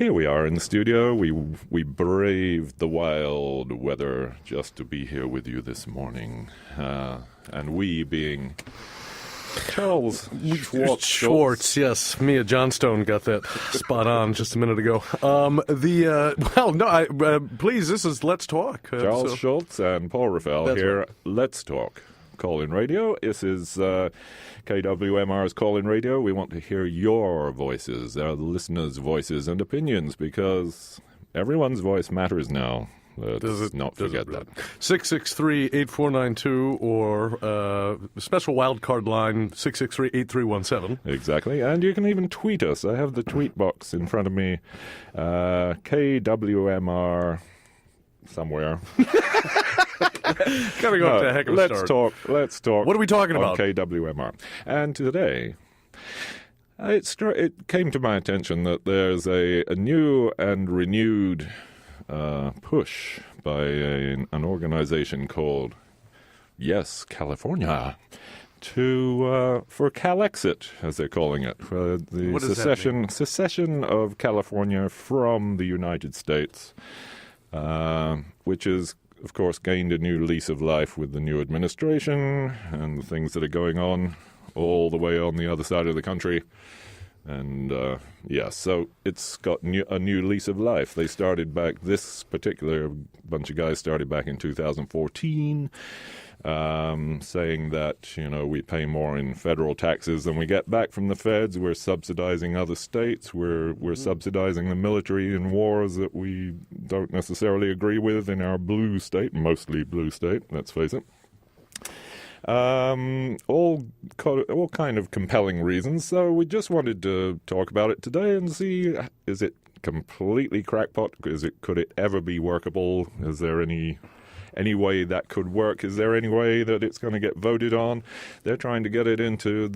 Here we are in the studio. We braved the wild weather just to be here with you this morning. And we being Charles Schwartz, yes. Mia Johnstone got that spot on just a minute ago. Please, this is Let's Talk. Charles Schultz and Paul Raffel here. Right. Let's Talk. Call-in radio. This is KWMR's Call-in Radio. We want to hear your voices, the listeners' voices and opinions, because everyone's voice matters now. Let's not forget that. 663-8492 or special wildcard line 663-8317. Exactly. And you can even tweet us. I have the tweet box in front of me. KWMR somewhere. Coming off to a heck of a start. Let's talk. What are we talking about? KWMR. And today, it came to my attention that there's a new and renewed push by an organization called California for Calexit, as they're calling it, for the secession of California from the United States, which is, of course, gained a new lease of life with the new administration and the things that are going on all the way on the other side of the country. And, so it's got a new lease of life. They started back, this particular bunch of guys started back in 2014, saying that, we pay more in federal taxes than we get back from the feds. We're subsidizing other states. We're subsidizing the military in wars that we don't necessarily agree with in our mostly blue state, let's face it. All kind of compelling reasons. So we just wanted to talk about it today and see, is it completely crackpot? Could it ever be workable? Is there any way that could work? Is there any way that it's going to get voted on? They're trying to get it into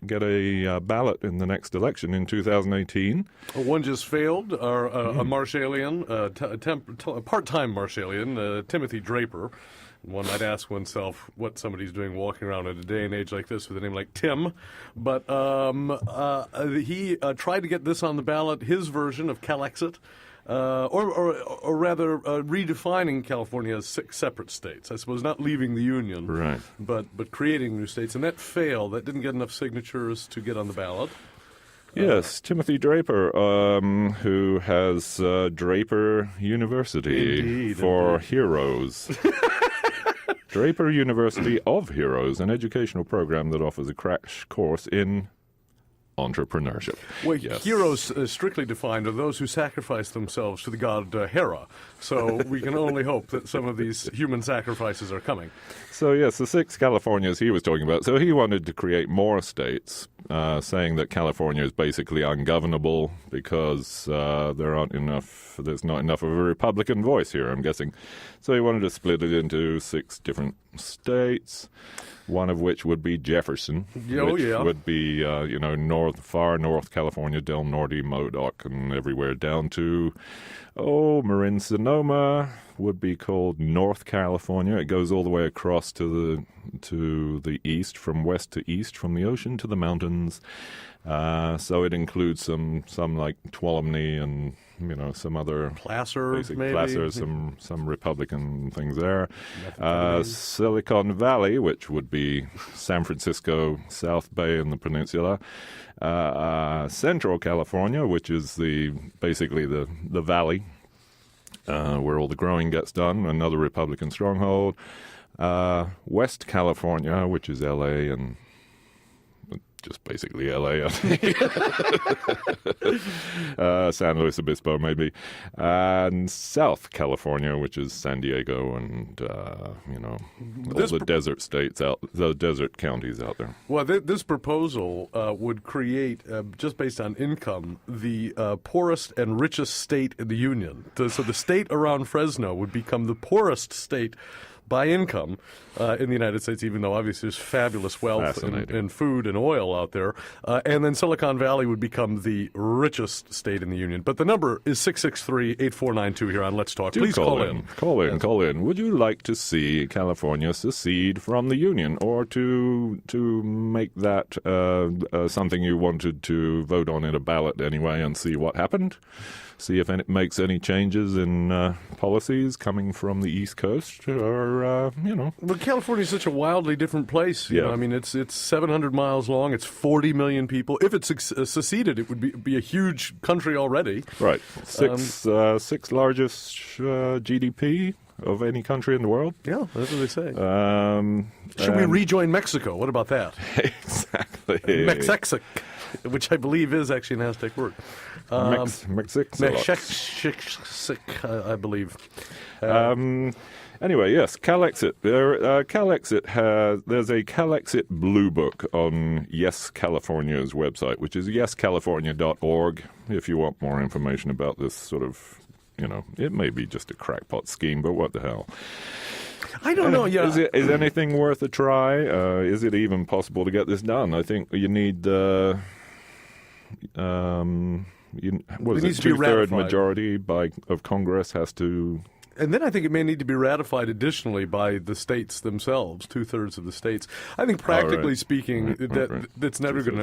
get a ballot in the next election in 2018. One just failed. A Marshalian, a part-time Marshalian, Timothy Draper. One might ask oneself what somebody's doing walking around in a day and age like this with a name like Tim. But he tried to get this on the ballot, his version of Calexit, or rather redefining California as 6 separate states. I suppose not leaving the Union, right, but creating new states. And that failed. That didn't get enough signatures to get on the ballot. Yes, Timothy Draper, who has Draper University for Heroes. Draper University of Heroes, an educational program that offers a crash course in entrepreneurship. Well, heroes, strictly defined, are those who sacrifice themselves to the god Hera. So we can only hope that some of these human sacrifices are coming. So, yes, the 6 Californias he was talking about. So he wanted to create more states, saying that California is basically ungovernable because there's not enough of a Republican voice here, I'm guessing. So he wanted to split it into 6 different states, one of which would be Jefferson, would be, far north California, Del Norte, Modoc, and everywhere down to, Marin Sonoma would be called North California. It goes all the way across to the east, from west to east, from the ocean to the mountains. So it includes some like Tuolumne and some other Placer, some Republican things there. Silicon Valley, which would be San Francisco, South Bay, and the Peninsula. Central California, which is basically the valley where all the growing gets done, another Republican stronghold. West California, which is L.A. and just basically L.A., I think. San Luis Obispo, maybe. And South California, which is San Diego and, all the desert states the desert counties out there. Well, this proposal would create, just based on income, the poorest and richest state in the Union. So the state around Fresno would become the poorest state by income in the United States, even though obviously there's fabulous wealth in food and oil out there. And then Silicon Valley would become the richest state in the union. But the number is 663-8492 here on Let's Talk. Please call in. Call in. Would you like to see California secede from the union, or to make that something you wanted to vote on in a ballot anyway and see what happened? See if it makes any changes in policies coming from the East Coast, or But California is such a wildly different place. You know, I mean, it's 700 miles long. It's 40 million people. If it seceded, it would be a huge country already. Right, sixth largest GDP of any country in the world. Yeah, that's what they say. Should we rejoin Mexico? What about that? Exactly. Mexixic, which I believe is actually an Aztec word. Mexixic, I believe. Anyway, yes, Calexit. There's a Calexit Blue Book on Yes California's website, which is yescalifornia.org. If you want more information about this sort of, it may be just a crackpot scheme, but what the hell? I don't know. Yeah, is anything worth a try? Is it even possible to get this done? I think you need two-thirds majority of Congress has to. And then I think it may need to be ratified additionally by the states themselves, 2/3 of the states. I think practically speaking, that's never going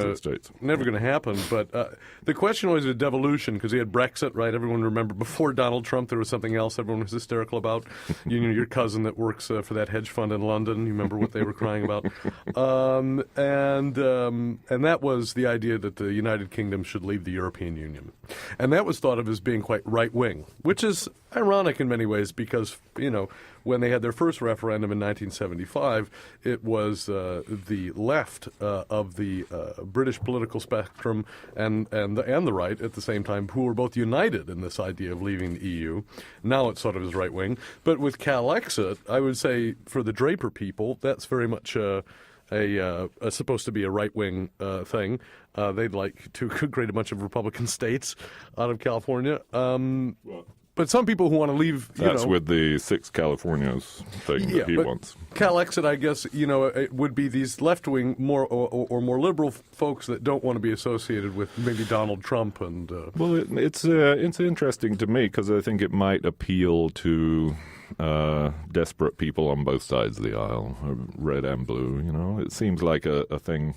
to happen. But the question was a devolution, because he had Brexit, right? Everyone remember before Donald Trump there was something else everyone was hysterical about. Your cousin that works for that hedge fund in London, you remember what they were crying about? And that was the idea that the United Kingdom should leave the European Union. And that was thought of as being quite right-wing, which is ironic in many ways, because, when they had their first referendum in 1975, it was the left of the British political spectrum and the right at the same time, who were both united in this idea of leaving the EU. Now it's sort of as right-wing. But with Calexit, I would say for the Draper people, that's very much supposed to be a right-wing thing. They'd like to create a bunch of Republican states out of California. But some people who want to leave, That's with the Six Californias thing that he wants. Calexit, I guess, it would be these left-wing more or more liberal folks that don't want to be associated with maybe Donald Trump and. Well, it's interesting to me because I think it might appeal to desperate people on both sides of the aisle, red and blue. It seems like a thing.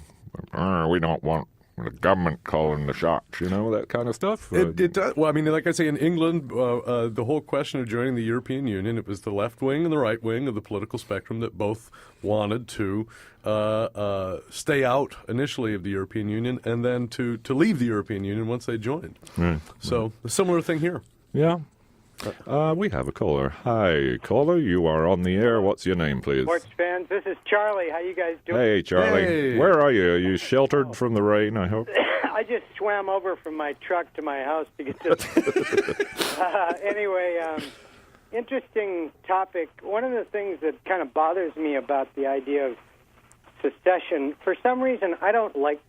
We don't want the government calling the shots, that kind of stuff. It does. Well, I mean, like I say, in England, the whole question of joining the European Union, it was the left wing and the right wing of the political spectrum that both wanted to stay out initially of the European Union and then to leave the European Union once they joined. Right. So, a similar thing here. Yeah. We have a caller. Hi, caller. You are on the air. What's your name, please? Sports fans, this is Charlie. How you guys doing? Hey, Charlie. Hey. Where are you? Are you sheltered from the rain, I hope? I just swam over from my truck to my house to get this. Anyway, interesting topic. One of the things that kind of bothers me about the idea of secession, for some reason, I don't like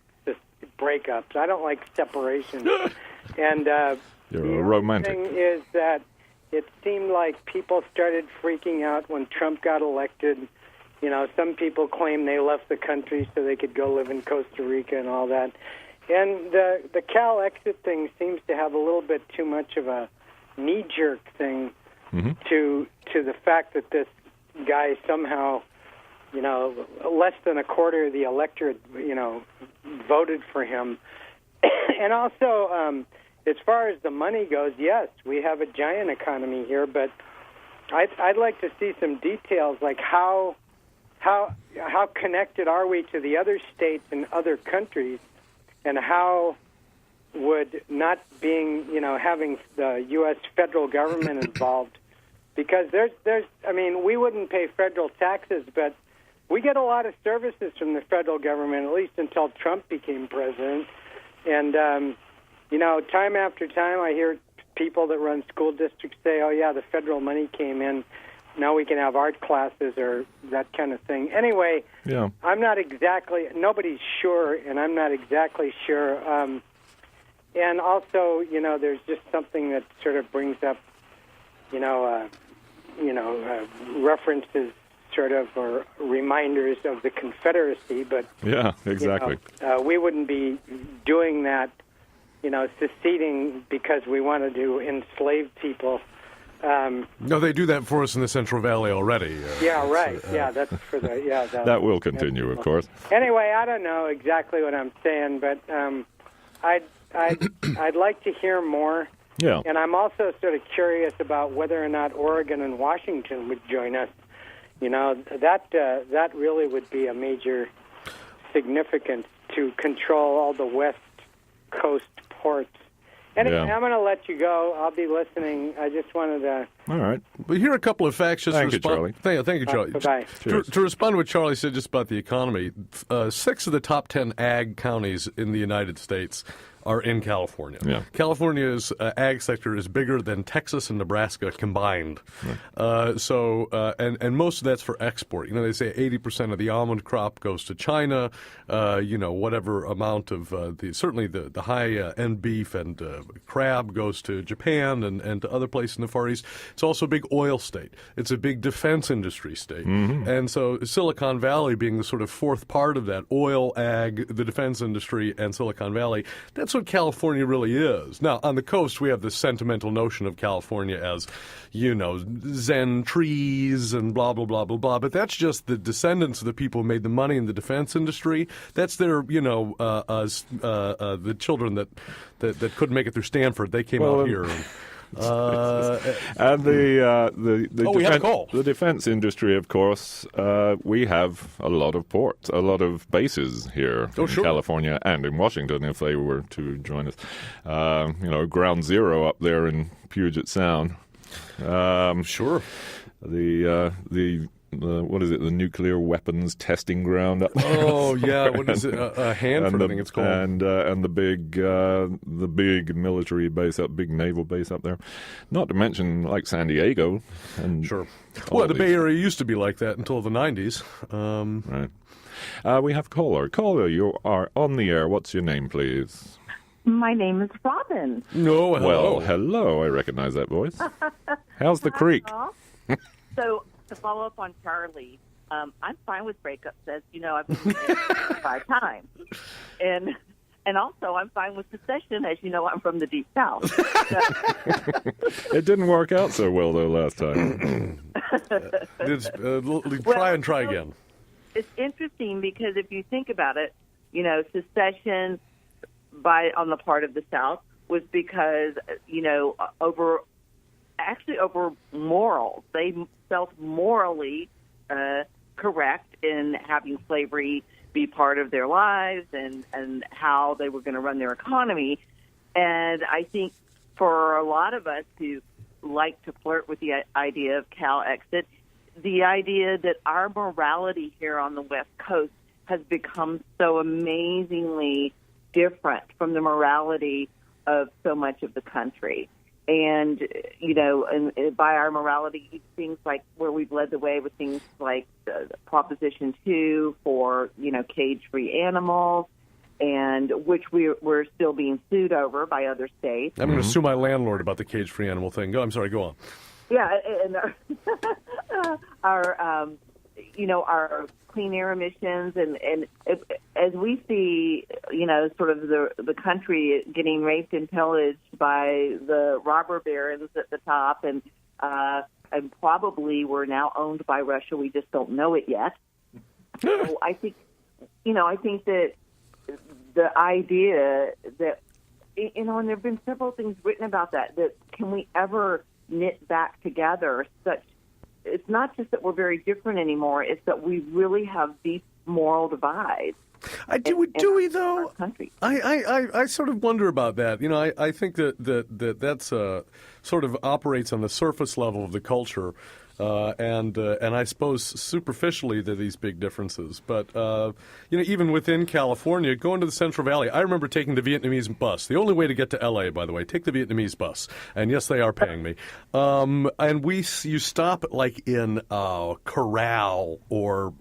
breakups. I don't like separation. And You're a romantic. The thing is that it seemed like people started freaking out when Trump got elected. Some people claim they left the country so they could go live in Costa Rica and all that. And the Calexit thing seems to have a little bit too much of a knee-jerk thing to the fact that this guy somehow, less than a quarter of the electorate, voted for him. And also, as far as the money goes, yes, we have a giant economy here, but I'd like to see some details, like how connected are we to the other states and other countries, and how would not being, having the U.S. federal government involved, because we wouldn't pay federal taxes, but we get a lot of services from the federal government, at least until Trump became president, and time after time, I hear people that run school districts say, oh, yeah, the federal money came in. Now we can have art classes or that kind of thing. Anyway, yeah. Nobody's sure, and I'm not exactly sure. And also, there's just something that sort of brings up, references sort of or reminders of the Confederacy, but yeah, exactly. We wouldn't be doing that, seceding because we wanted to enslave people. No, they do that for us in the Central Valley already. That's for the that will continue, of course. Anyway, I don't know exactly what I'm saying, but I'd like to hear more. Yeah. And I'm also sort of curious about whether or not Oregon and Washington would join us. That really would be a major significance to control all the West Coast ports. Anyway, I'm going to let you go. I'll be listening. I just wanted to... All right. Well, here are a couple of facts. Just Thank you, Charlie. Thank you, Charlie. Bye-bye. To respond to what Charlie said just about the economy, 6 of the top 10 ag counties in the United States are in California. Yeah. California's ag sector is bigger than Texas and Nebraska combined. Right. And most of that's for export. They say 80% of the almond crop goes to China. Whatever amount of certainly the high end beef and crab goes to Japan and to other places in the Far East. It's also a big oil state. It's a big defense industry state. Mm-hmm. And so Silicon Valley being the sort of fourth part of that, oil, ag, the defense industry, and Silicon Valley, that's what California really is. Now, on the coast, we have this sentimental notion of California as, Zen trees and blah, blah, blah, blah, blah. But that's just the descendants of the people who made the money in the defense industry. That's their, the children that couldn't make it through Stanford. They came out here. And the defense industry, of course, we have a lot of ports, a lot of bases here in California and in Washington if they were to join us. Ground zero up there in Puget Sound. What is it? The nuclear weapons testing ground up there. Oh yeah, what is it? Hanford, I think it's called. And the big military base up, big naval base up there. Not to mention like San Diego. And well, the Bay Area used to be like that until the 90s. Right. We have caller. Caller, you are on the air. What's your name, please? My name is Robin. No, hello. Well, hello. I recognize that voice. How's the creek? So, to follow up on Charlie, I'm fine with breakups, as you know, I've been married 5 times. And also, I'm fine with secession, as you know, I'm from the Deep South. So. It didn't work out so well, though, last time. Try again. It's interesting because if you think about it, secession on the part of the South was because, over morals. They felt morally correct in having slavery be part of their lives and how they were going to run their economy. And I think for a lot of us who like to flirt with the idea of Calexit, the idea that our morality here on the West Coast has become so amazingly different from the morality of so much of the country. And, and by our morality, things like where we've led the way with things like Proposition 2 for, cage-free animals, and which we're still being sued over by other states. I'm going to sue my landlord about the cage-free animal thing. Go on. Yeah, and our clean air emissions, and as we see, sort of the country getting raped and pillaged by the robber barons at the top, and probably we're now owned by Russia. We just don't know it yet. So I think that the idea that, and there have been several things written about that can we ever knit back together such. It's not just that we're very different anymore. It's that we really have deep moral divides. Do we though? I sort of wonder about that. I think that's sort of operates on the surface level of the culture. And I suppose superficially there are these big differences. But, even within California, going to the Central Valley, I remember taking the Vietnamese bus. The only way to get to L.A., by the way, take the Vietnamese bus. And yes, they are paying me. And you stop like in Corral or,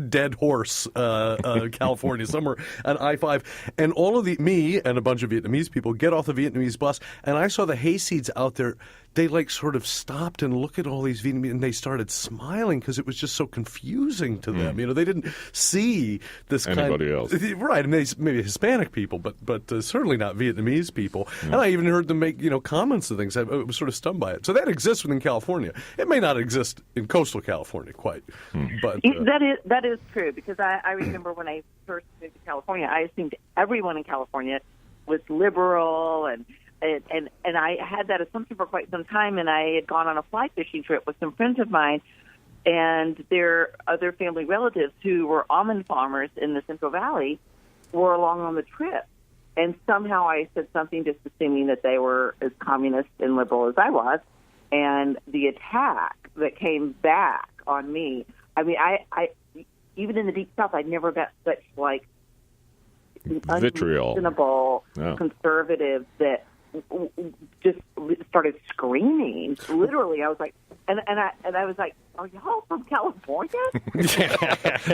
Dead Horse, California, somewhere on I-5. And me and a bunch of Vietnamese people get off the Vietnamese bus, and I saw the hayseeds out there. They sort of stopped and looked look at all these Vietnamese, and they started smiling because it was just so confusing to them. They didn't see this anybody else, right? And maybe Hispanic people, but certainly not Vietnamese people. And I even heard them make comments and things. I was sort of stunned by it. So that exists within California. It may not exist in coastal California quite, but that is true, because I remember when I first moved to California, I assumed everyone in California was liberal, and I had that assumption for quite some time. And I had gone on a fly fishing trip with some friends of mine, and their other family relatives who were almond farmers in the Central Valley were along on the trip. And somehow I said something, just assuming that they were as communist and liberal as I was. And the attack that came back on me, I mean, I even in the Deep South, I'd never met such vitriol, unreasonable conservatives that just started screaming. Literally, I was like, and I was like, "Are y'all from California?"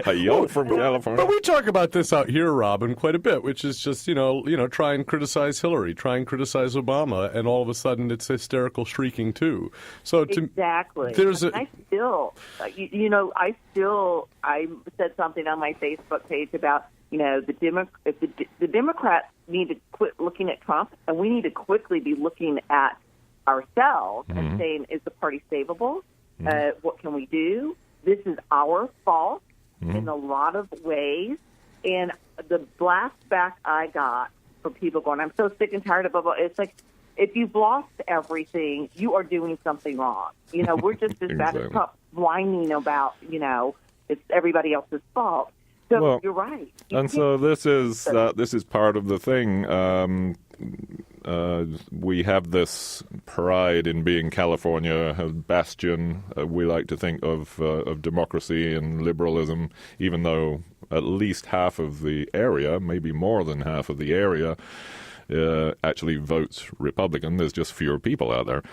Are y'all from California? But we talk about this out here, Robin, quite a bit, which is just try and criticize Hillary, try and criticize Obama, and all of a sudden it's hysterical shrieking too. So exactly, I said something on my Facebook page about the Democrats need to quit looking at Trump, and we need to quickly be looking at ourselves and saying, is the party savable? What can we do? This is our fault in a lot of ways. And the blast back I got from people going, I'm so sick and tired of blah, blah. It's like, if you've lost everything, you are doing something wrong. We're just as bad as Trump whining about, it's everybody else's fault. So you're right. So this is part of the thing. We have this pride in being California, a bastion. We like to think of democracy and liberalism, even though at least half of the area, maybe more than half of the area, actually votes Republican. There's just fewer people out there.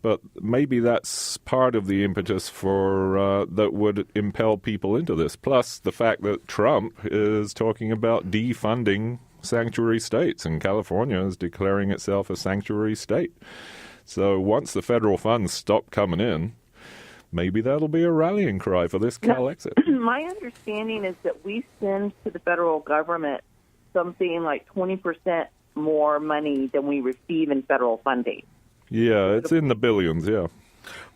But maybe that's part of the impetus for that would impel people into this. Plus the fact that Trump is talking about defunding sanctuary states, and California is declaring itself a sanctuary state. So once the federal funds stop coming in, maybe that'll be a rallying cry for this Calexit. My understanding is that we send to the federal government something like 20% more money than we receive in federal funding. Yeah, it's in the billions, yeah.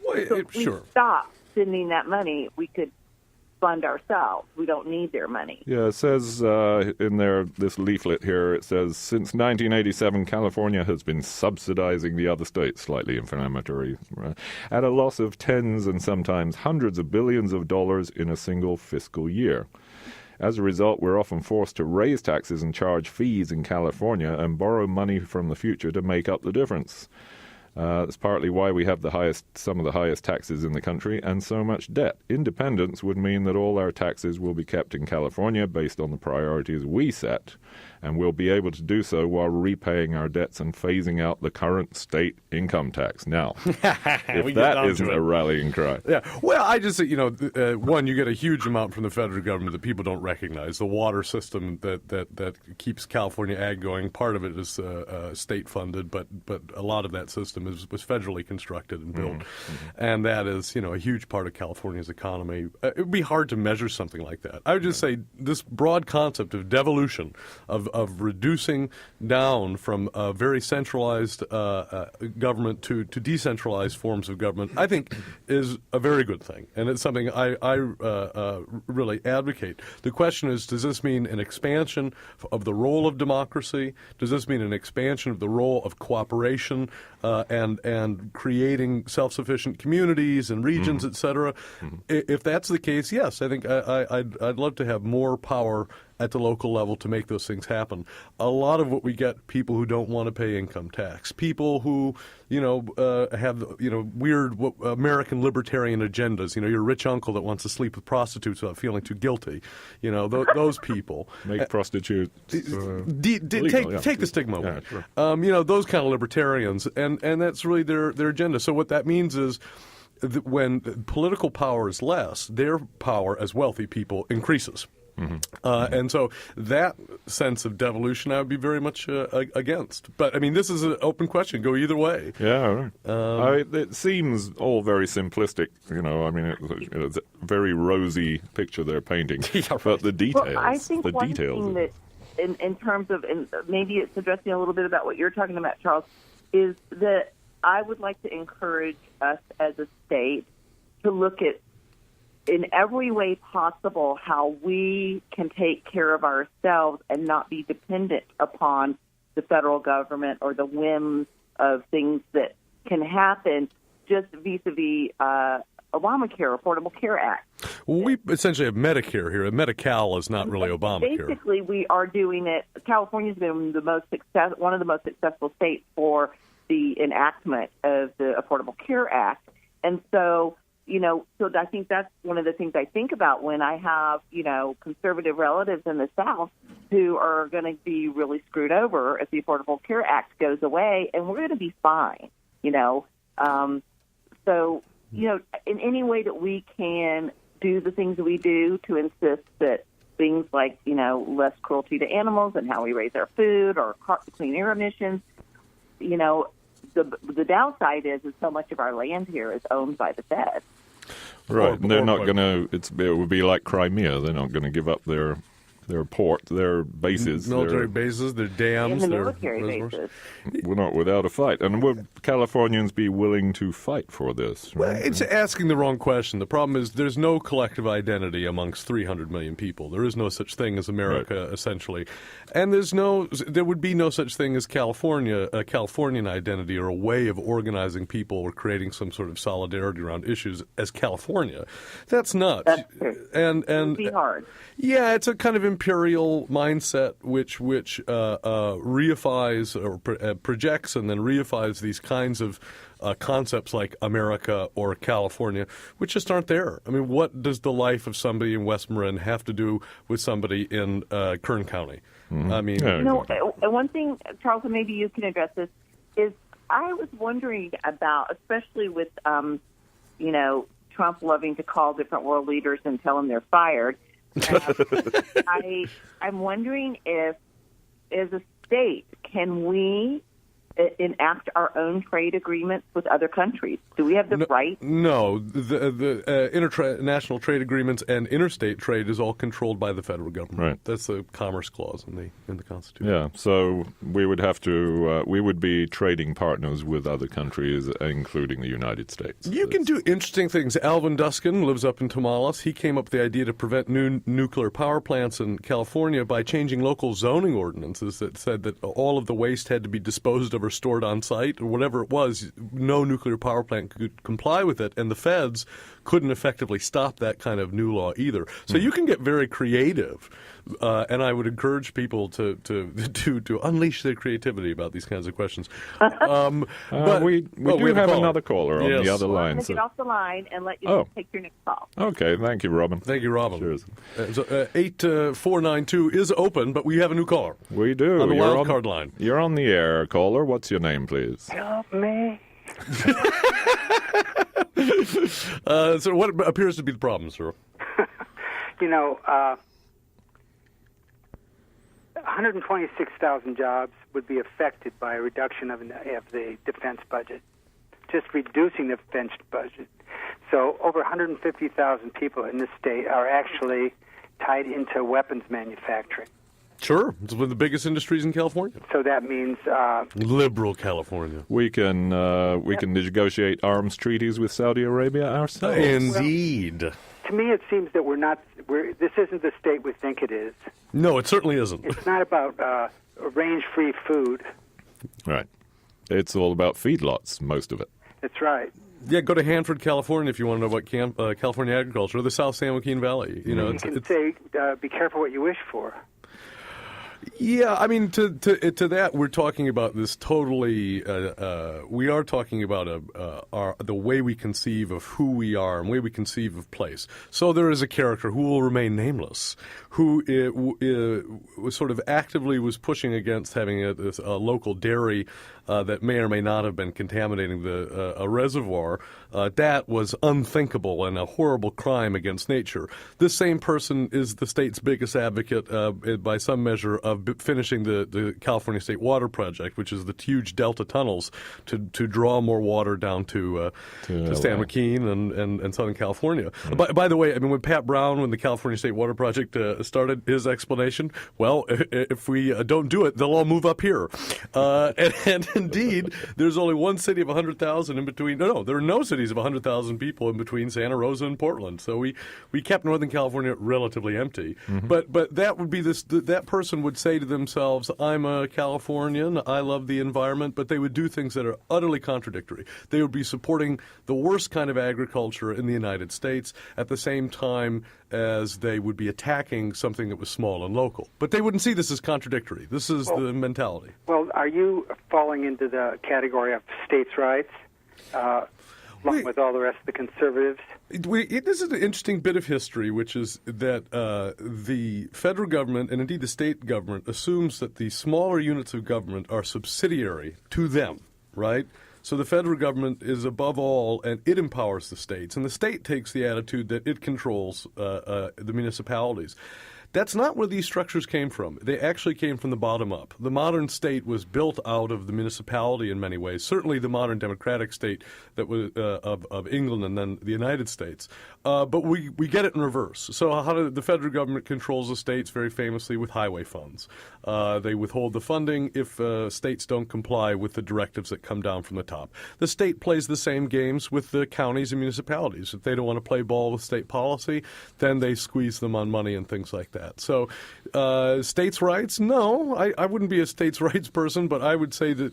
Well, so if we stop sending that money, we could fund ourselves. We don't need their money. Yeah, it says in this leaflet here, it says, since 1987, California has been subsidizing the other states, slightly inflammatory, at a loss of tens and sometimes hundreds of billions of dollars in a single fiscal year. As a result, we're often forced to raise taxes and charge fees in California and borrow money from the future to make up the difference. That's partly why we have some of the highest taxes in the country and so much debt. Independence would mean that all our taxes will be kept in California based on the priorities we set, and we'll be able to do so while repaying our debts and phasing out the current state income tax. Now, if that isn't a rallying cry. Yeah. Well, I just, one, you get a huge amount from the federal government that people don't recognize. The water system that keeps California ag going, part of it is state funded, but a lot of that system was federally constructed and built. And that is, a huge part of California's economy. It would be hard to measure something like that. I would just say this broad concept of devolution, of reducing down from a very centralized government to decentralized forms of government, I think is a very good thing. And it's something I really advocate. The question is, does this mean an expansion of the role of democracy? Does this mean an expansion of the role of cooperation and creating self-sufficient communities and regions, et cetera? If that's the case, yes, I think I'd love to have more power at the local level to make those things happen. A lot of what we get, people who don't want to pay income tax, people who, have, weird American libertarian agendas, your rich uncle that wants to sleep with prostitutes without feeling too guilty, those people. Make prostitutes take the stigma away. Yeah, sure. Those kind of libertarians, and that's really their agenda. So what that means is when political power is less, their power as wealthy people increases. And so that sense of devolution I would be very much against. But, I mean, this is an open question. Go either way. Yeah, right. It seems all very simplistic, you know. I mean, it's a very rosy picture they're painting. Yeah, right. But the details, Well, I think the one details. thing that, in terms of, and maybe it's addressing a little bit about what you're talking about, Charles, is that I would like to encourage us as a state to look at, in every way possible, how we can take care of ourselves and not be dependent upon the federal government or the whims of things that can happen just vis-a-vis Obamacare, Affordable Care Act. Well, we essentially have Medicare here. Medi-Cal is not really Obamacare. Basically, we are doing it. California's been one of the most successful states for the enactment of the Affordable Care Act. And so, you know, so I think that's one of the things I think about when I have, you know, conservative relatives in the South who are going to be really screwed over if the Affordable Care Act goes away, and we're going to be fine, you know. So, you know, in any way that we can do the things that we do to insist that things like, you know, less cruelty to animals and how we raise our food or clean air emissions, you know, the downside is so much of our land here is owned by the Fed. Right, and they're not going to. It would be like Crimea. They're not going to give up their port, their bases, military bases, their dams, and the their military reservoirs. bases. We're not without a fight. And would Californians be willing to fight for this? Well, Right? it's asking the wrong question. The problem is there's no collective identity amongst 300 million people. There is no such thing as America, essentially. And there would be no such thing as California, a Californian identity or a way of organizing people or creating some sort of solidarity around issues as California. That's nuts. That's true. And It would be hard. Yeah, it's a kind of imperial mindset which reifies or projects and then reifies these kinds of concepts like America or California, which just aren't there. I mean, what does the life of somebody in West Marin have to do with somebody in Kern County? I mean, No, one thing, Charles, and maybe you can address this, is I was wondering about, especially with, you know, Trump loving to call different world leaders and tell them they're fired. I'm wondering if, as a state, can we enact our own trade agreements with other countries? Do we have the right? No. The international trade agreements and interstate trade is all controlled by the federal government. Right. That's the Commerce Clause in the Constitution. Yeah, so we would have to, we would be trading partners with other countries, including the United States. You can do interesting things. Alvin Duskin lives up in Tamaulipas. He came up with the idea to prevent new nuclear power plants in California by changing local zoning ordinances that said that all of the waste had to be disposed of or stored on site or whatever it was. No nuclear power plant could comply with it, and the feds couldn't effectively stop that kind of new law either. So you can get very creative, and I would encourage people to unleash their creativity about these kinds of questions. But we do have another caller on the other I'm line. going to get off the line and let you take your next call. Okay, thank you, Robin. Thank you, Robin. Cheers. 8492 is open, but we have a new caller. We do. On the You're wild card line. You're on the air, caller. What's your name, please? Help me. So what appears to be the problem, sir? You know, 126,000 jobs would be affected by a reduction of the defense budget, just reducing the defense budget. So over 150,000 people in this state are actually tied into weapons manufacturing. Sure. It's one of the biggest industries in California. So that means Liberal California. We can negotiate arms treaties with Saudi Arabia ourselves. Indeed. to me, it seems that this isn't the state we think it is. No, it certainly isn't. It's not about range-free food. Right. It's all about feedlots, most of it. That's right. Yeah, go to Hanford, California, if you want to know about California agriculture, or the South San Joaquin Valley. You can say, be careful what you wish for. Yeah, I mean, to that, we're talking about this totally. We are talking about the way we conceive of who we are and the way we conceive of place. So there is a character who will remain nameless, who was sort of actively was pushing against having a local dairy that may or may not have been contaminating a reservoir. That was unthinkable and a horrible crime against nature. This same person is the state's biggest advocate, by some measure, of finishing the California State Water Project, which is the huge delta tunnels to draw more water down to San Joaquin and Southern California. By the way, I mean, when Pat Brown, when the California State Water Project started his explanation, well, if we don't do it, they'll all move up here. And indeed, there's only one city of 100,000 in between. No, there are no cities of 100,000 people in between Santa Rosa and Portland. So we kept Northern California relatively empty. Mm-hmm. But that would be that person would say to themselves, I'm a Californian, I love the environment, but they would do things that are utterly contradictory. They would be supporting the worst kind of agriculture in the United States at the same time as they would be attacking something that was small and local. But they wouldn't see this as contradictory. This is the mentality. Well, are you falling into the category of states' rights, along with all the rest of the conservatives? This is an interesting bit of history, which is that the federal government and indeed the state government assumes that the smaller units of government are subsidiary to them, right? So the federal government is above all, and it empowers the states. And the state takes the attitude that it controls the municipalities. That's not where these structures came from. They actually came from the bottom up. The modern state was built out of the municipality in many ways. Certainly the modern democratic state that was of England and then the United States. But we get it in reverse. So the federal government controls the states very famously with highway funds. They withhold the funding if states don't comply with the directives that come down from the top. The state plays the same games with the counties and municipalities. If they don't want to play ball with state policy, then they squeeze them on money and things like that. So states' rights, no, I wouldn't be a states' rights person, but I would say that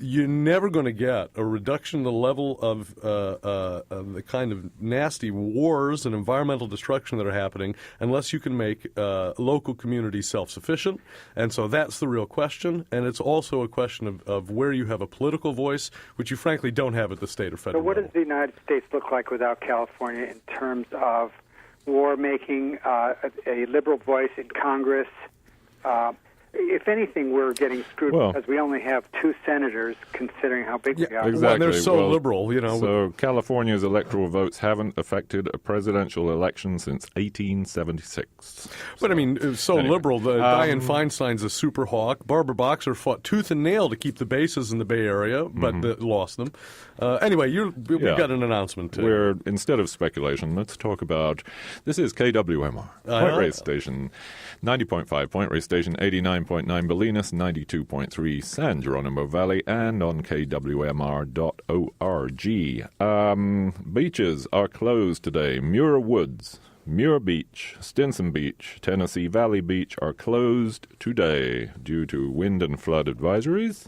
you're never going to get a reduction in the level of the kind of nasty wars and environmental destruction that are happening unless you can make local communities self-sufficient. And so that's the real question. And it's also a question of where you have a political voice, which you frankly don't have at the state or federal level. So what does the United States look like without California in terms of war making, a liberal voice in Congress? If anything, we're getting screwed because we only have 2 senators, considering how big we are. Exactly. Well, and they're so liberal, you know. So California's electoral votes haven't affected a presidential election since 1876. But I mean, anyway, liberal. Dianne Feinstein's a super hawk. Barbara Boxer fought tooth and nail to keep the bases in the Bay Area, but lost them. Anyway, we've got an announcement too. Instead of speculation, let's talk about. This is KWMR, Point Reyes Station, 90.5 Point Reyes Station, 89.9 Bolinas, 92.3 San Geronimo Valley, and on KWMR.org. Beaches are closed today. Muir Woods, Muir Beach, Stinson Beach, Tennessee Valley Beach are closed today due to wind and flood advisories.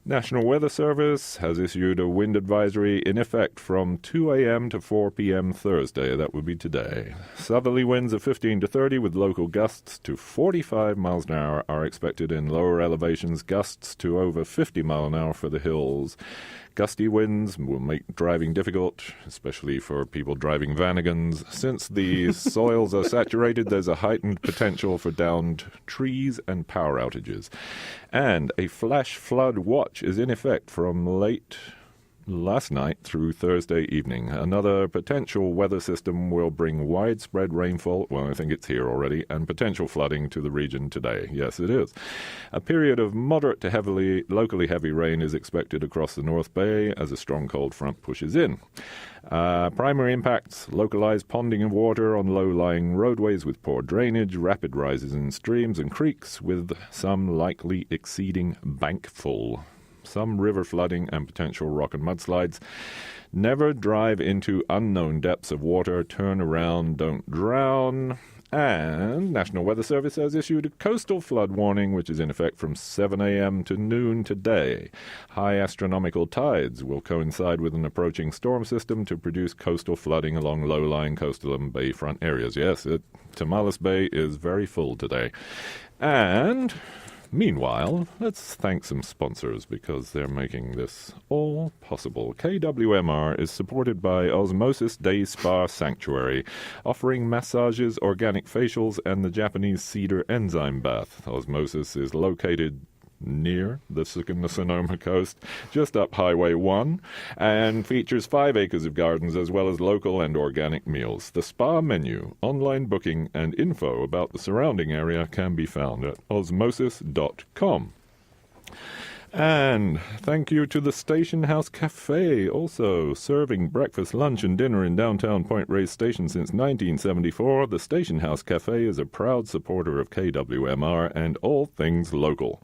National Weather Service has issued a wind advisory in effect from 2 a.m. to 4 p.m. Thursday. That would be today. Southerly winds of 15 to 30 with local gusts to 45 miles an hour are expected in lower elevations, gusts to over 50 miles an hour for the hills. Gusty winds will make driving difficult, especially for people driving Vanagons. Since the soils are saturated, there's a heightened potential for downed trees and power outages. And a flash flood watch is in effect from late last night through Thursday evening. Another potential weather system will bring widespread rainfall, well, I think it's here already, and potential flooding to the region today. Yes, it is. A period of moderate to locally heavy rain is expected across the North Bay as a strong cold front pushes in. Primary impacts: localized ponding of water on low-lying roadways with poor drainage, rapid rises in streams and creeks, with some likely exceeding bank full. Some river flooding and potential rock and mudslides. Never drive into unknown depths of water. Turn around, don't drown. And National Weather Service has issued a coastal flood warning, which is in effect from 7 a.m. to noon today. High astronomical tides will coincide with an approaching storm system to produce coastal flooding along low-lying coastal and bayfront areas. Yes, Tamales Bay is very full today. And meanwhile, let's thank some sponsors because they're making this all possible. KWMR is supported by Osmosis Day Spa Sanctuary, offering massages, organic facials, and the Japanese cedar enzyme bath. Osmosis is located near the Sonoma coast, just up Highway 1, and features 5 acres of gardens as well as local and organic meals. The spa menu, online booking, and info about the surrounding area can be found at osmosis.com. And thank you to the Station House Cafe, also serving breakfast, lunch, and dinner in downtown Point Reyes Station since 1974. The Station House Cafe is a proud supporter of KWMR and all things local,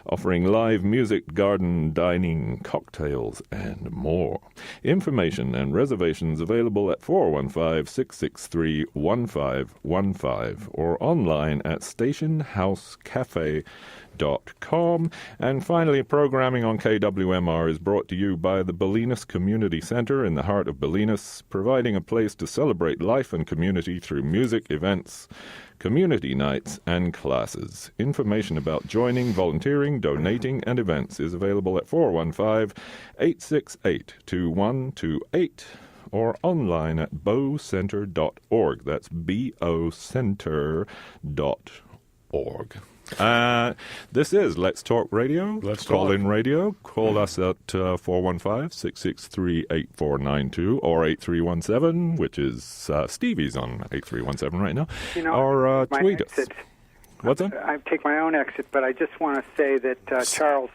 offering live music, garden, dining, cocktails, and more. Information and reservations available at 415-663-1515 or online at stationhousecafe.com. And finally, programming on KWMR is brought to you by the Bolinas Community Center in the heart of Bolinas, providing a place to celebrate life and community through music, events, community nights, and classes. Information about joining, volunteering, donating, and events is available at 415-868-2128 or online at bocenter.org. That's bocenter.org. This is Let's Talk Radio. Let's Call-in radio. Call us at 415-663-8492 or 8317, which is Stevie's on 8317 right now. Or tweet us. What's that? I take my own exit, but I just want to say that, Charles,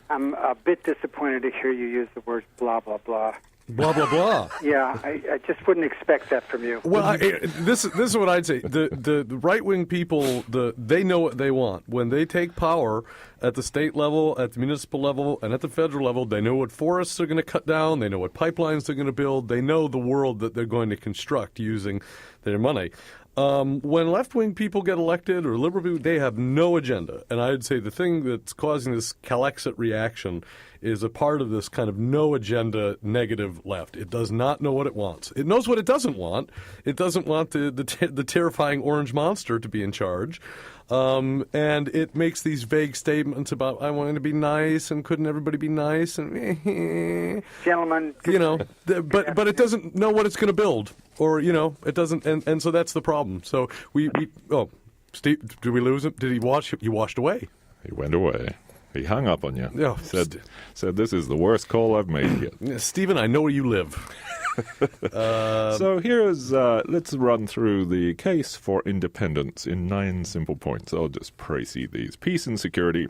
I'm a bit disappointed to hear you use the word blah, blah, blah. Blah, blah, blah. Yeah, I just wouldn't expect that from you. Well, this is what I'd say. The right-wing people, they know what they want. When they take power at the state level, at the municipal level, and at the federal level, they know what forests are going to cut down. They know what pipelines they're going to build. They know the world that they're going to construct using their money. When left-wing people get elected or liberal people, they have no agenda. And I'd say the thing that's causing this Calexit reaction is a part of this kind of no-agenda negative left. It does not know what it wants. It knows what it doesn't want. It doesn't want the terrifying orange monster to be in charge. And it makes these vague statements about, I want to be nice, and couldn't everybody be nice? And gentlemen. But it doesn't know what it's going to build. Or, it doesn't, and so that's the problem. So Steve, did we lose him? Did he wash? He washed away. He went away. He hung up on you. Yeah, said this is the worst call I've made yet. Stephen, I know where you live. So here's, let's run through the case for independence in 9 simple points. I'll just precede these. Peace and security.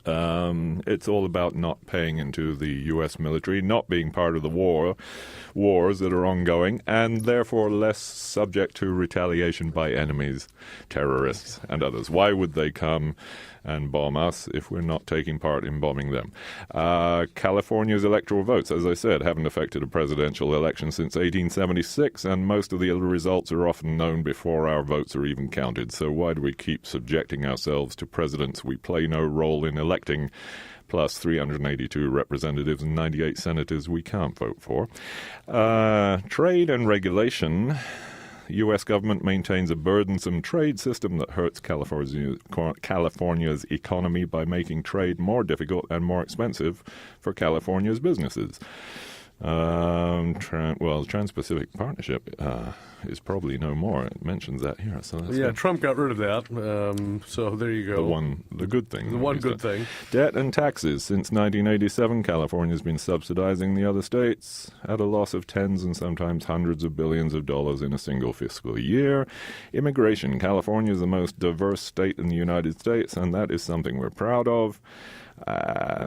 It's all about not paying into the U.S. military, not being part of the wars that are ongoing, and therefore less subject to retaliation by enemies, terrorists, and others. Why would they come and bomb us if we're not taking part in bombing them? California's electoral votes, as I said, haven't affected a presidential election since 1876, and most of the results are often known before our votes are even counted. So why do we keep subjecting ourselves to presidents we play no role in electing, plus 382 representatives and 98 senators we can't vote for? Trade and regulation. The U.S. government maintains a burdensome trade system that hurts California's economy by making trade more difficult and more expensive for California's businesses. The Trans-Pacific Partnership is probably no more. It mentions that here. So that's good. Trump got rid of that. So there you go. The good thing. The one good thing. Debt and taxes. Since 1987, California's been subsidizing the other states at a loss of tens and sometimes hundreds of billions of dollars in a single fiscal year. Immigration. California is the most diverse state in the United States, and that is something we're proud of.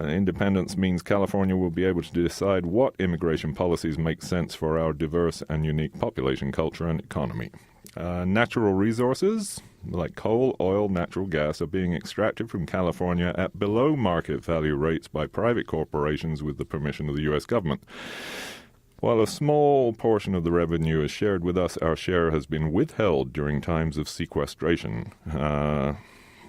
Independence means California will be able to decide what immigration policies make sense for our diverse and unique population, culture, and economy. Natural resources like coal, oil, natural gas are being extracted from California at below market value rates by private corporations with the permission of the U.S. government. While a small portion of the revenue is shared with us, our share has been withheld during times of sequestration.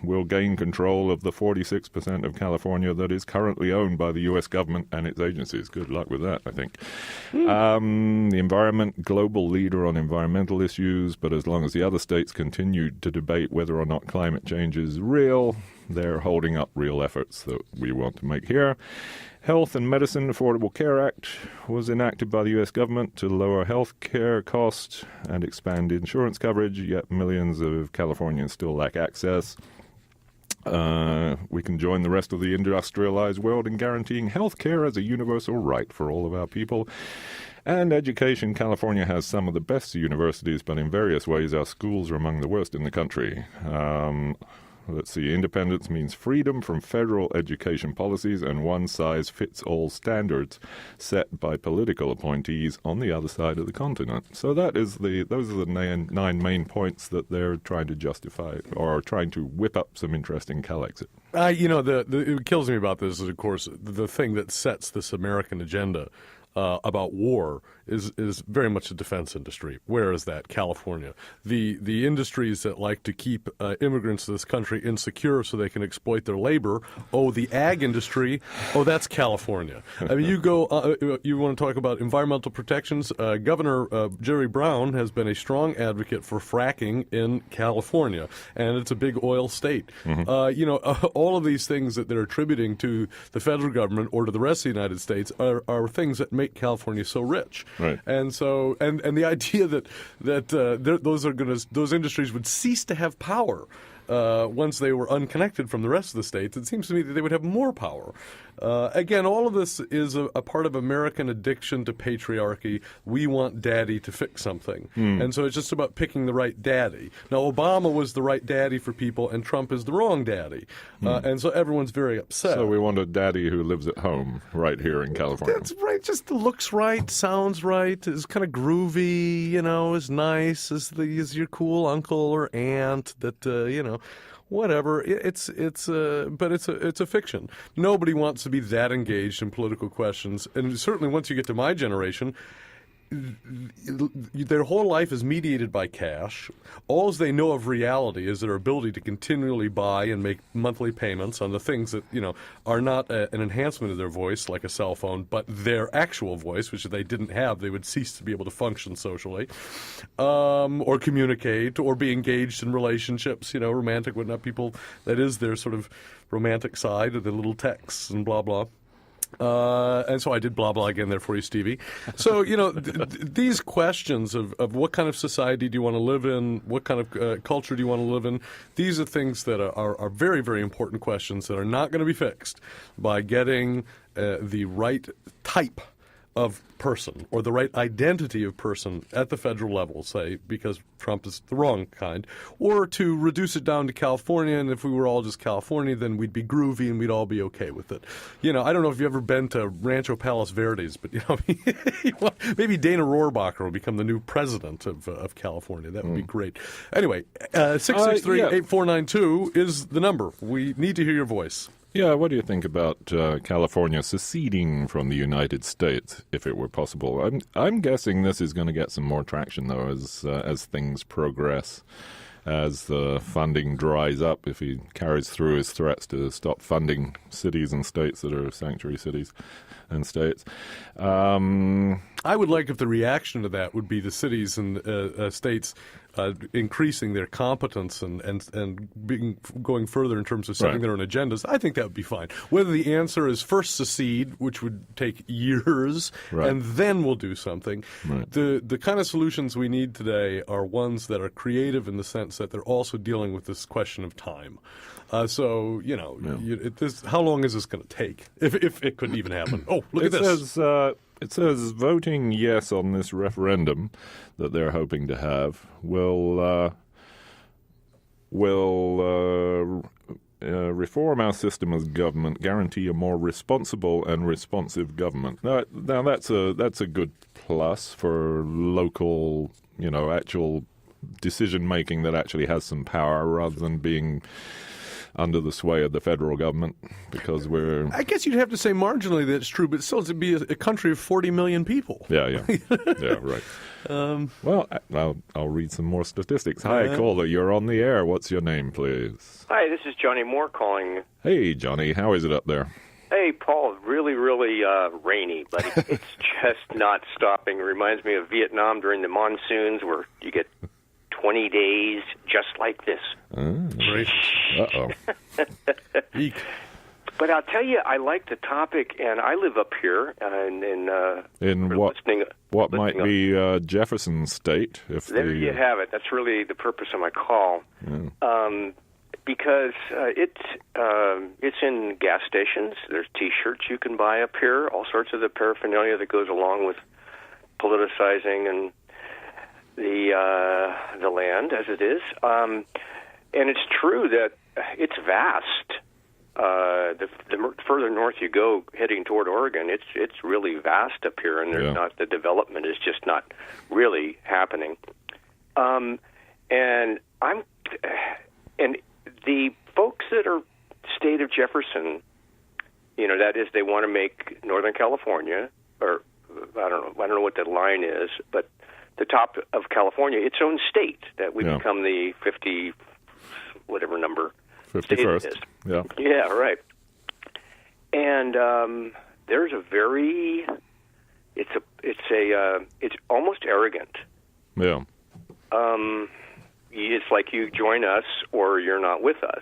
We'll gain control of the 46% of California that is currently owned by the U.S. government and its agencies. Good luck with that, I think. The environment, global leader on environmental issues, but as long as the other states continue to debate whether or not climate change is real, they're holding up real efforts that we want to make here. Health and Medicine Affordable Care Act was enacted by the U.S. government to lower health care costs and expand insurance coverage, yet millions of Californians still lack access. We can join the rest of the industrialized world in guaranteeing health care as a universal right for all of our people. And education. California has some of the best universities, but in various ways our schools are among the worst in the country. Let's see, independence means freedom from federal education policies and one-size-fits-all standards set by political appointees on the other side of the continent. So those are the nine main points that they're trying to justify or trying to whip up some interesting Calexit. It kills me about this is, of course, the thing that sets this American agenda about war is very much a defense industry. Where is that? California. The industries that like to keep immigrants to this country insecure so they can exploit their labor. Oh, the ag industry. Oh, that's California. I mean, you want to talk about environmental protections? Governor Jerry Brown has been a strong advocate for fracking in California, and it's a big oil state. Mm-hmm. All of these things that they're attributing to the federal government or to the rest of the United States are things that make California so rich. Right. And so, and the idea that those industries would cease to have power once they were unconnected from the rest of the states, it seems to me that they would have more power. Again, all of this is a part of American addiction to patriarchy. We want daddy to fix something. And so it's just about picking the right daddy. Now, Obama was the right daddy for people, and Trump is the wrong daddy. And so everyone's very upset. So we want a daddy who lives at home right here in California. That's right. Just looks right, sounds right, is kind of groovy, is nice, is your cool uncle or aunt that, whatever. But it's a fiction. Nobody wants to be that engaged in political questions, and certainly once you get to my generation, their whole life is mediated by cash. All they know of reality is their ability to continually buy and make monthly payments on the things that are not an enhancement of their voice, like a cell phone, but their actual voice, which if they didn't have, they would cease to be able to function socially, or communicate, or be engaged in relationships. Romantic, whatnot. People, that is their sort of romantic side of the little texts and blah blah. And so I did blah, blah again there for you, Stevie. So, these questions of what kind of society do you want to live in, what kind of culture do you want to live in, these are things that are very, very important questions that are not going to be fixed by getting the right type of person or the right identity of person at the federal level, say, because Trump is the wrong kind, or to reduce it down to California, and if we were all just California, then we'd be groovy and we'd all be okay with it. I don't know if you've ever been to Rancho Palos Verdes, but maybe Dana Rohrabacher will become the new president of California. That would be great. Anyway, 663-8492 is the number. We need to hear your voice. Yeah, what do you think about California seceding from the United States, if it were possible? I'm guessing this is going to get some more traction, though, as things progress, as the funding dries up, if he carries through his threats to stop funding cities and states that are sanctuary cities and states. I would like if the reaction to that would be the cities and states increasing their competence and going further in terms of setting their own agendas. I think that would be fine. Whether the answer is first secede, which would take years, and then we'll do something. Right. The kind of solutions we need today are ones that are creative in the sense that they're also dealing with this question of time. How long is this going to take, if it could even happen? Oh, look at this. It says voting yes on this referendum that they're hoping to have will reform our system as government, guarantee a more responsible and responsive government. Now that's a good plus for local, actual decision making that actually has some power rather than being under the sway of the federal government because we're... I guess you'd have to say marginally that's true, but still to be a country of 40 million people. Yeah, right. Well, I'll read some more statistics. Hi, caller, you're on the air. What's your name, please? Hi, this is Johnny Moore calling. Hey, Johnny, how is it up there? Hey, Paul, really, really rainy, but it's just not stopping. It reminds me of Vietnam during the monsoons where you get 20 days just like this. Uh-oh. But I'll tell you, I like the topic, and I live up here. In what might be Jefferson State. There you have it. That's really the purpose of my call. Yeah. Because it's in gas stations. There's T-shirts you can buy up here, all sorts of the paraphernalia that goes along with politicizing and the land as it is. And it's true that it's vast. The further north you go, heading toward Oregon, it's really vast up here, and there's not the development is just not really happening. And the folks that are state of Jefferson, that is, they want to make Northern California, or I don't know what the line is, but the top of California, its own state, that we become the 50, whatever number. 51st. Yeah. Yeah, right. And there's a very, it's almost arrogant. Yeah. It's like you join us or you're not with us.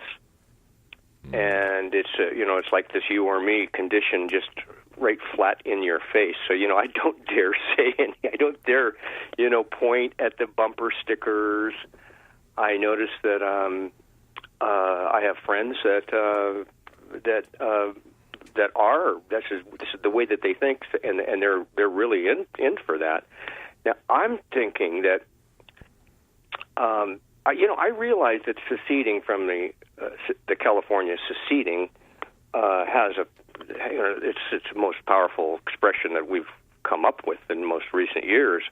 And it's it's like this you or me condition just right flat in your face. So, I don't dare say anything. I don't dare, point at the bumper stickers. I notice that I have friends that are this is the way that they think, and they're really in for that. Now, I'm thinking that I realize that seceding from the California seceding has it's the most powerful expression that we've come up with in most recent years.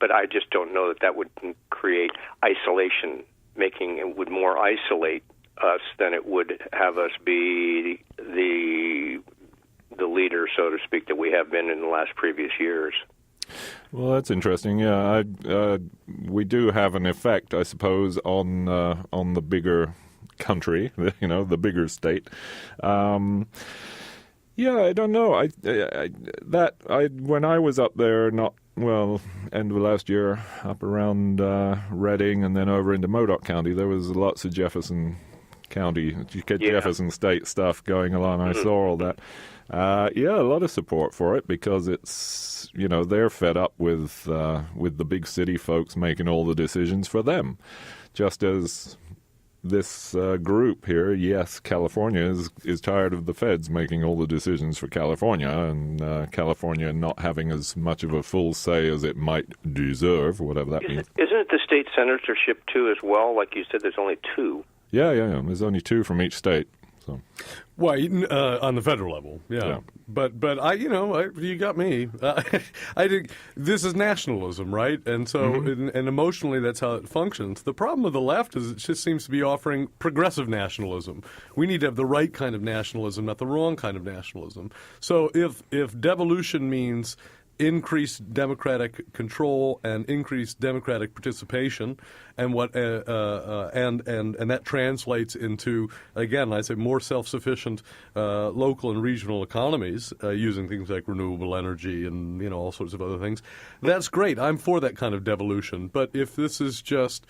But I just don't know that would create isolation, making it would more isolate us than it would have us be the leader, so to speak, that we have been in the last previous years. Well, that's interesting. Yeah, we do have an effect, I suppose, on the bigger country, the bigger state. Yeah, I don't know. When I was up there, end of last year, up around Redding and then over into Modoc County, there was lots of Jefferson County, Jefferson State stuff going along. I saw all that. A lot of support for it because it's, they're fed up with the big city folks making all the decisions for them, just as this group here, yes, California is tired of the feds making all the decisions for California, and California not having as much of a full say as it might deserve, whatever that means. Isn't it the state senatorship too as well? Like you said, there's only two. Yeah. There's only two from each state. So. Well, on the federal level, yeah. But you got me. I think this is nationalism, right? And so, and emotionally, that's how it functions. The problem with the left is it just seems to be offering progressive nationalism. We need to have the right kind of nationalism, not the wrong kind of nationalism. So, if devolution means increased democratic control and increased democratic participation, and that translates into, again, I say, more self-sufficient local and regional economies using things like renewable energy and all sorts of other things. That's great. I'm for that kind of devolution. But if this is just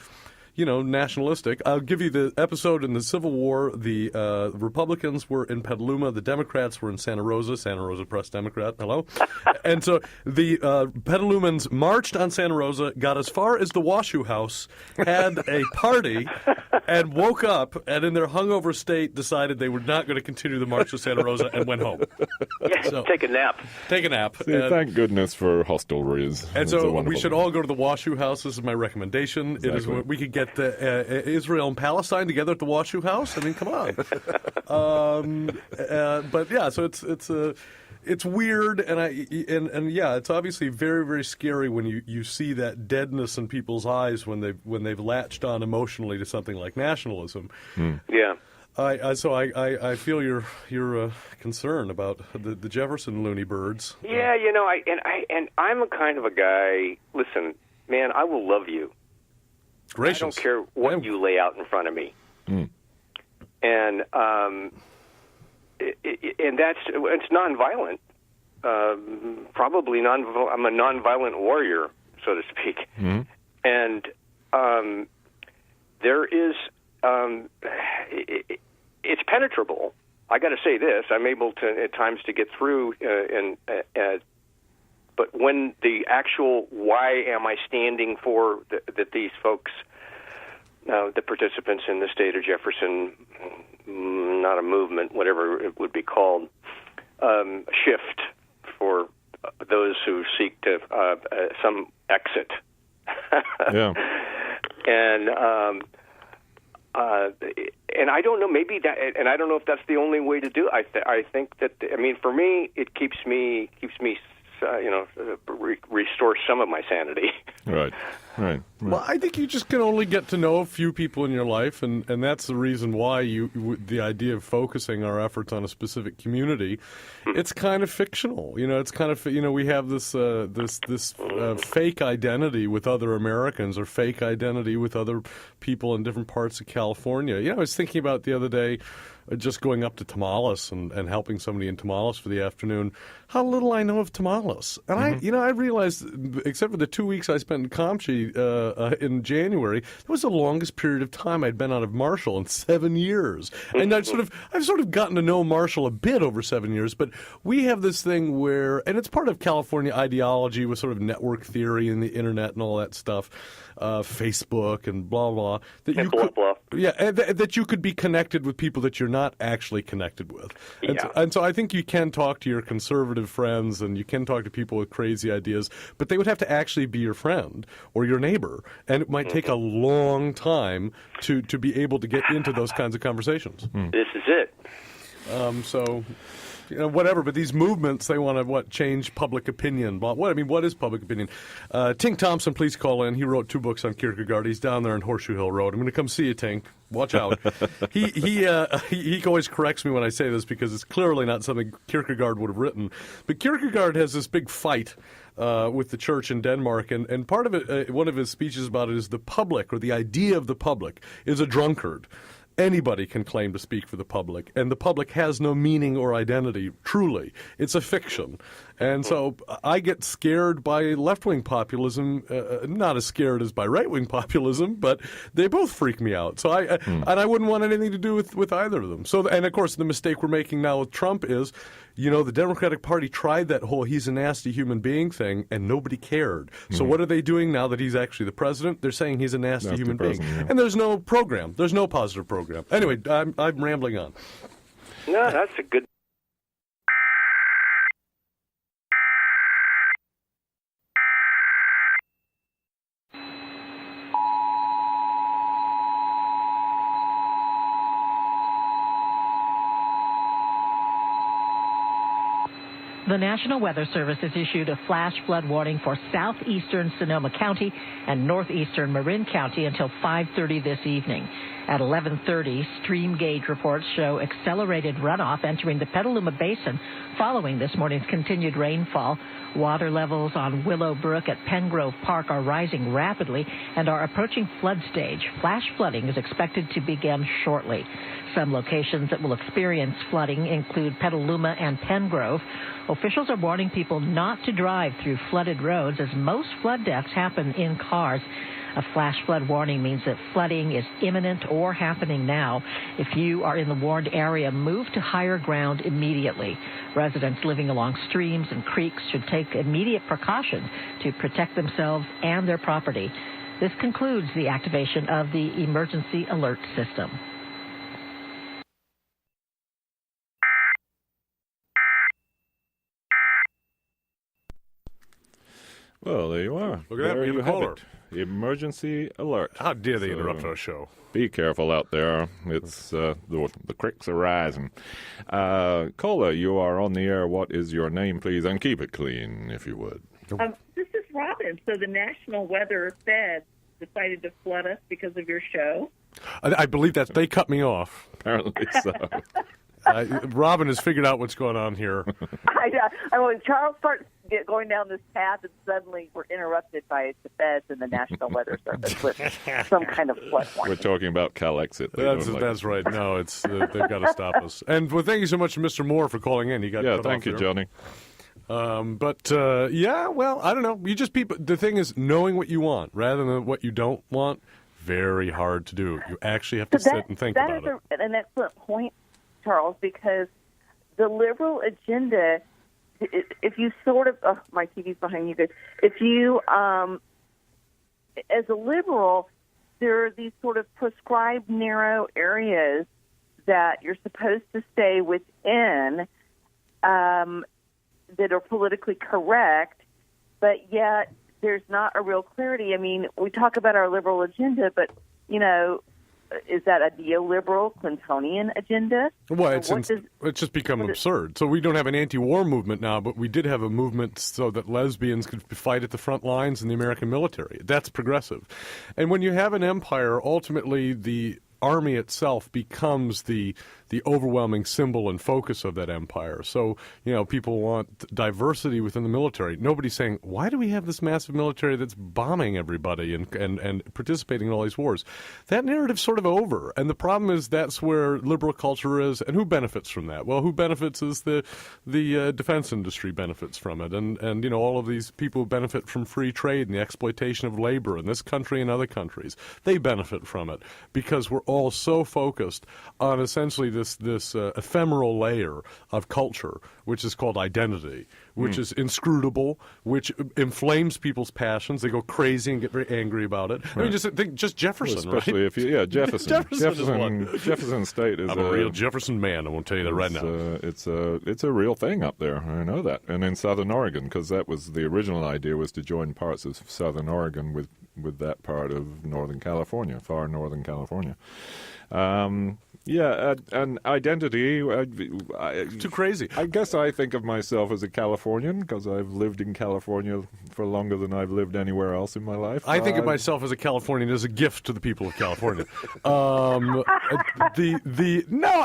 nationalistic. I'll give you the episode in the Civil War. The Republicans were in Petaluma. The Democrats were in Santa Rosa Press Democrat. Hello. And so the Petalumans marched on Santa Rosa, got as far as the Washoe House, had a party, and woke up, and in their hungover state decided they were not going to continue the march to Santa Rosa and went home. Take a nap. See, thank goodness for hostelries. And so we should all go to the Washoe House. This is my recommendation. Exactly. It is what we could get Israel and Palestine together at the Washoe House. I mean, come on. But yeah, so it's weird, and yeah, it's obviously very, very scary when you see that deadness in people's eyes when they've latched on emotionally to something like nationalism. Yeah. So I feel your concern about the Jefferson loony birds. Yeah, I'm a kind of a guy. Listen, man, I will love you. Gracious. I don't care what you lay out in front of me. And it's nonviolent. Probably I'm a nonviolent warrior, so to speak. And there is. It's penetrable. I got to say this: I'm able to at times to get through, but when the actual why am I standing for that these folks, the participants in the state of Jefferson, not a movement, whatever it would be called, shift for those who seek to some exit. Yeah. And I don't know, maybe that, and I don't know if that's the only way to do it. I think that, for me, it keeps me, restore some of my sanity. Right. Well, I think you just can only get to know a few people in your life, and that's the reason why the idea of focusing our efforts on a specific community, it's kind of fictional. It's kind of, we have this fake identity with other Americans or fake identity with other people in different parts of California. I was thinking about the other day, just going up to Tamales and helping somebody in Tamales for the afternoon, how little I know of Tamales. And I realized, except for the 2 weeks I spent in Camchi in January, that was the longest period of time I'd been out of Marshall in 7 years. And I've sort of gotten to know Marshall a bit over 7 years, but we have this thing where, and it's part of California ideology with sort of network theory and the internet and all that stuff, Facebook and blah, blah, that you could, yeah, that you could be connected with people that you're not actually connected with. And so I think you can talk to your conservative friends and you can talk to people with crazy ideas, but they would have to actually be your friend or your neighbor. And it might take a long time to be able to get into those kinds of conversations. This is it. So, whatever, but these movements, they want to, change public opinion. What is public opinion? Tink Thompson, please call in. He wrote 2 books on Kierkegaard. He's down there on Horseshoe Hill Road. I'm going to come see you, Tink. Watch out. He always corrects me when I say this because it's clearly not something Kierkegaard would have written. But Kierkegaard has this big fight with the church in Denmark, and part of it, one of his speeches about it is the public, or the idea of the public, is a drunkard. Anybody can claim to speak for the public, and the public has no meaning or identity, truly. It's a fiction. And so I get scared by left-wing populism, not as scared as by right-wing populism, but they both freak me out. So and I wouldn't want anything to do with either of them. So, and of course, the mistake we're making now with Trump is, the Democratic Party tried that whole he's a nasty human being thing, and nobody cared. So what are they doing now that he's actually the president? They're saying he's a nasty human being. Yeah. And there's no program. There's no positive program. Anyway, I'm rambling on. No, that's a good... The National Weather Service has issued a flash flood warning for southeastern Sonoma County and northeastern Marin County until 5:30 this evening. At 11:30, stream gauge reports show accelerated runoff entering the Petaluma Basin following this morning's continued rainfall. Water levels on Willow Brook at Pengrove Park are rising rapidly and are approaching flood stage. Flash flooding is expected to begin shortly. Some locations that will experience flooding include Petaluma and Pengrove. Officials are warning people not to drive through flooded roads as most flood deaths happen in cars. A flash flood warning means that flooding is imminent or happening now. If you are in the warned area, move to higher ground immediately. Residents living along streams and creeks should take immediate precautions to protect themselves and their property. This concludes the activation of the emergency alert system. Well, there you are. Look at that. There We have you a have caller. it. Emergency alert. How dare they interrupt our show? Be careful out there. It's the creeks are rising. Caller, you are on the air. What is your name, please? And keep it clean, if you would. This is Robin. So the National Weather Fed decided to flood us because of your show. I believe that they cut me off. Apparently so. Robin has figured out what's going on here. When Charles starts going down this path, and suddenly we're interrupted by the feds and the National Weather Service with some kind of flood warning. We're talking about Calexit. That's right. No, it's they've got to stop us. And well, thank you so much to Mr. Moore for calling in. He got cut thank off you, there. Johnny. Well, I don't know. The thing is, knowing what you want rather than what you don't want, very hard to do. You actually have to sit and think about it. That is an excellent point, Charles, because the liberal agenda, if you sort of, my TV's behind you guys, if you, as a liberal, there are these sort of prescribed narrow areas that you're supposed to stay within, that are politically correct, but yet there's not a real clarity. I mean, we talk about our liberal agenda, but, is that a neoliberal Clintonian agenda? Well, it's just become absurd. So we don't have an anti-war movement now, but we did have a movement so that lesbians could fight at the front lines in the American military. That's progressive. And when you have an empire, ultimately the army itself becomes the overwhelming symbol and focus of that empire. So, people want diversity within the military. Nobody's saying, why do we have this massive military that's bombing everybody and participating in all these wars? That narrative's sort of over. And the problem is that's where liberal culture is. And who benefits from that? Well, who benefits is the defense industry benefits from it. And all of these people who benefit from free trade and the exploitation of labor in this country and other countries. They benefit from it because we're all so focused on essentially this ephemeral layer of culture, which is called identity, which is inscrutable, which inflames people's passions. They go crazy and get very angry about it. Right. I mean, just Jefferson, well, especially right? if Jefferson. Jefferson State is I'm a real Jefferson man. I won't tell you that right now. It's a real thing up there. I know that. And in Southern Oregon, because that was the original idea, was to join parts of Southern Oregon with that part of Northern California, far Northern California. And identity. Too crazy. I guess I think of myself as a Californian because I've lived in California for longer than I've lived anywhere else in my life. I think of myself as a Californian as a gift to the people of California. No,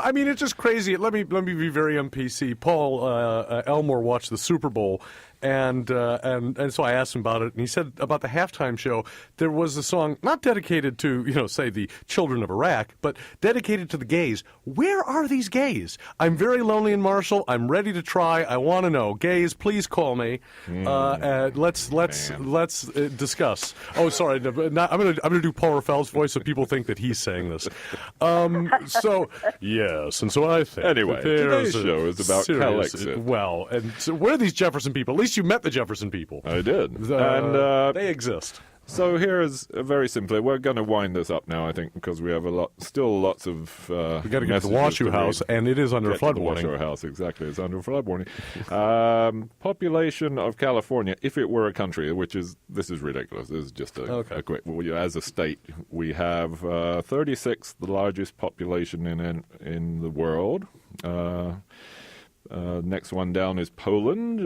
I mean it's just crazy. Let me be very PC. Paul Elmore watched the Super Bowl. And so I asked him about it, and he said about the halftime show, there was a song not dedicated to, say, the children of Iraq, but dedicated to the gays. Where are these gays? I'm very lonely in Marshall. I'm ready to try. I want to know. Gays, please call me. Let's discuss. Oh, sorry. I'm gonna do Paul Raffel's voice so people think that he's saying this. So yes, and so I think. Anyway, today's show is about Calexit. Well, and so where are these Jefferson people? At least you met the Jefferson people. I did. And they exist. So here is very simply, we're going to wind this up now, I think, because we have still lots of we got to get to the Washoe House, and it is under flood warning. Washoe House, exactly, it's under flood warning. Population of California, if it were a country, this is ridiculous. This is just a quick. As a state, we have 36th the largest population in the world. Next one down is Poland.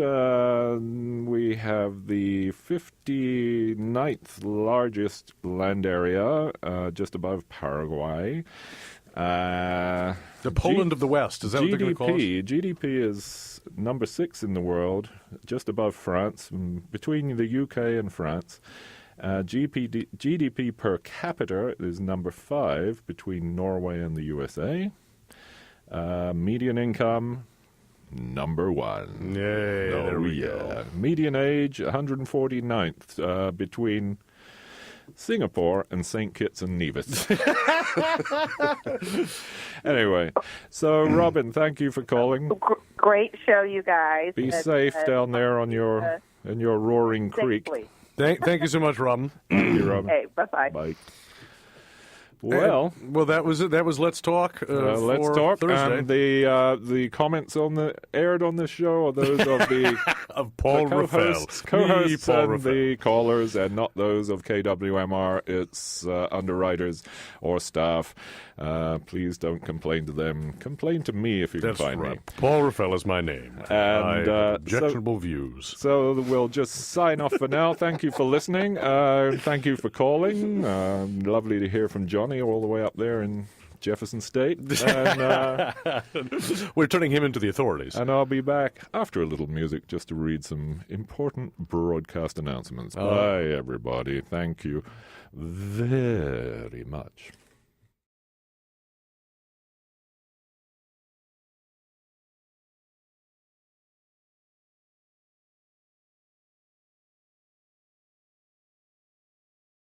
We have the 59th largest land area, just above Paraguay. The Poland of the West, is that what they're going to call us? GDP is number 6 in the world, just above France, between the UK and France. GDP per capita is number 5 between Norway and the USA. Median income, number 1. Yay, there we go. Median age, 149th, between Singapore and St. Kitts and Nevis. Anyway, so Robin, thank you for calling. Great show, you guys. Be safe down there on your roaring creek. Thank you so much, Robin. Thank you, Robin. Hey, bye-bye. Bye. Well, that was it. That was Let's Talk. Let's for Talk. Thursday. And the comments aired on this show are those of the of Paul co-hosts and the callers, and not those of KWMR, its underwriters or staff. Please don't complain to them. Complain to me if you can find me. Paul Raffel is my name. And objectionable views. So we'll just sign off for now. Thank you for listening. Thank you for calling. Lovely to hear from Johnny all the way up there in Jefferson State. And, we're turning him into the authorities. And I'll be back after a little music just to read some important broadcast announcements. Bye, everybody. Thank you very much.